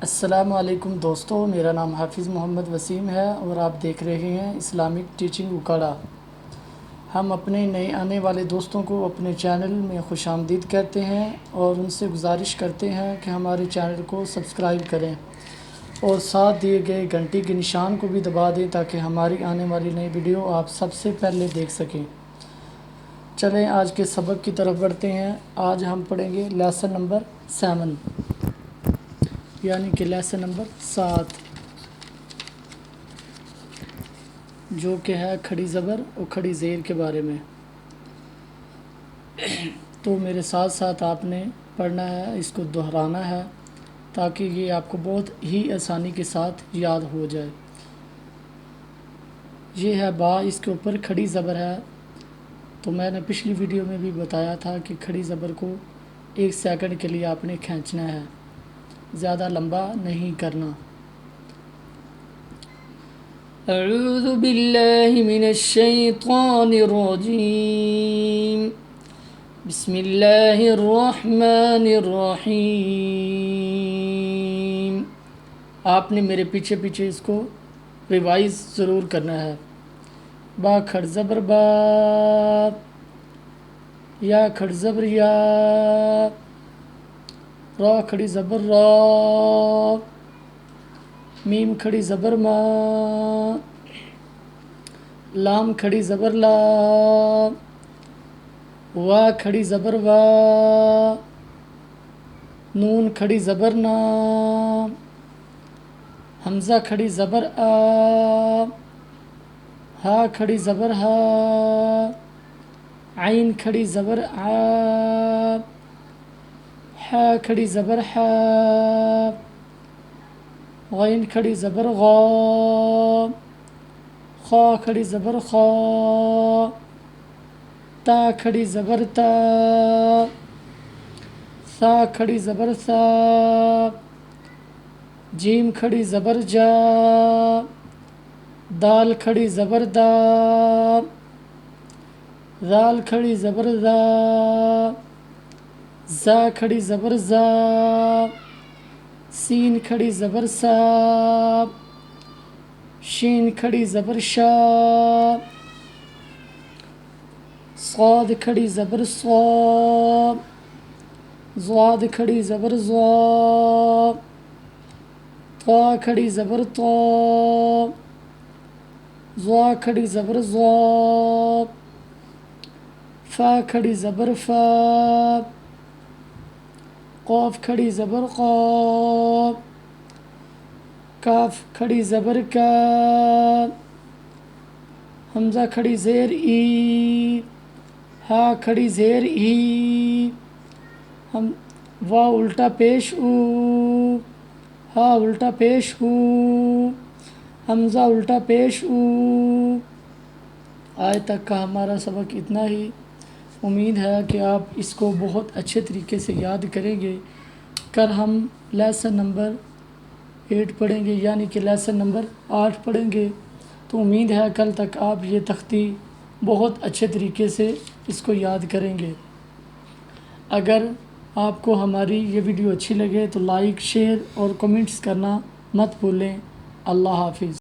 السلام علیکم دوستو، میرا نام حافظ محمد وسیم ہے اور آپ دیکھ رہے ہیں اسلامک ٹیچنگ اکاڑا۔ ہم اپنے نئے آنے والے دوستوں کو اپنے چینل میں خوش آمدید کہتے ہیں اور ان سے گزارش کرتے ہیں کہ ہمارے چینل کو سبسکرائب کریں اور ساتھ دیے گئے گھنٹی کے نشان کو بھی دبا دیں تاکہ ہماری آنے والی نئی ویڈیو آپ سب سے پہلے دیکھ سکیں۔ چلیں آج کے سبق کی طرف بڑھتے ہیں۔ آج ہم پڑھیں گے لیسن نمبر 7، یعنی کہ لیسن نمبر 7، جو کہ ہے کھڑی زبر اور کھڑی زیر کے بارے میں۔ تو میرے ساتھ ساتھ آپ نے پڑھنا ہے، اس کو دہرانا ہے تاکہ یہ آپ کو بہت ہی آسانی کے ساتھ یاد ہو جائے۔ یہ ہے با، اس کے اوپر کھڑی زبر ہے۔ تو میں نے پچھلی ویڈیو میں بھی بتایا تھا کہ کھڑی زبر کو 1 سیکنڈ کے لیے آپ نے کھینچنا ہے، زیادہ لمبا نہیں کرنا۔ اعوذ باللہ من الشیطان الرجیم، بسم اللہ الرحمن الرحیم۔ آپ نے میرے پیچھے پیچھے اس کو ریوائز ضرور کرنا ہے۔ با کھڑ زبر با، یا کھڑ زبر یا، را کھڑی زبر را، میم کھڑی زبر ما، لام کھڑی زبر لا، وا کھڑی زبر وا، نون کھڑی زبر نا، حمزہ کھڑی زبر آ، ہا کھڑی زبر ہا، عین کھڑی زبر آ، حا کھڑی زبر حا، غین کھڑی زبر غا، خا کھڑی زبر خا، تا کھڑی زبر تا، ثا کھڑی زبر ثا، جیم کھڑی زبر جا، دال کھڑی زبر دا، ذال کھڑی زبر ذا، زا کھڑی زبر زا، سین کھڑی زبر سا، شین کھڑی زبر شا، صاد کھڑی زبر صا، ضاد کھڑی زبر ضا، طا کھڑی زبر طا، ضا کھڑی زبر ضا، فا کھڑی زبر فا، قاف کھڑی زبر قا، کاف کھڑی زبر کا، حمزہ کھڑی زیر ای، ہا کھڑی زیر ای، وا الٹا پیش او، ہا الٹا پیش ہو، حمزہ الٹا پیش او۔ آج تک کا ہمارا سبق اتنا ہی۔ امید ہے کہ آپ اس کو بہت اچھے طریقے سے یاد کریں گے۔ کل ہم لیسن نمبر 8 پڑھیں گے، یعنی کہ لیسن نمبر 8 پڑھیں گے۔ تو امید ہے کل تک آپ یہ تختی بہت اچھے طریقے سے اس کو یاد کریں گے۔ اگر آپ کو ہماری یہ ویڈیو اچھی لگے تو لائک، شیئر اور کمنٹس کرنا مت بھولیں۔ اللہ حافظ۔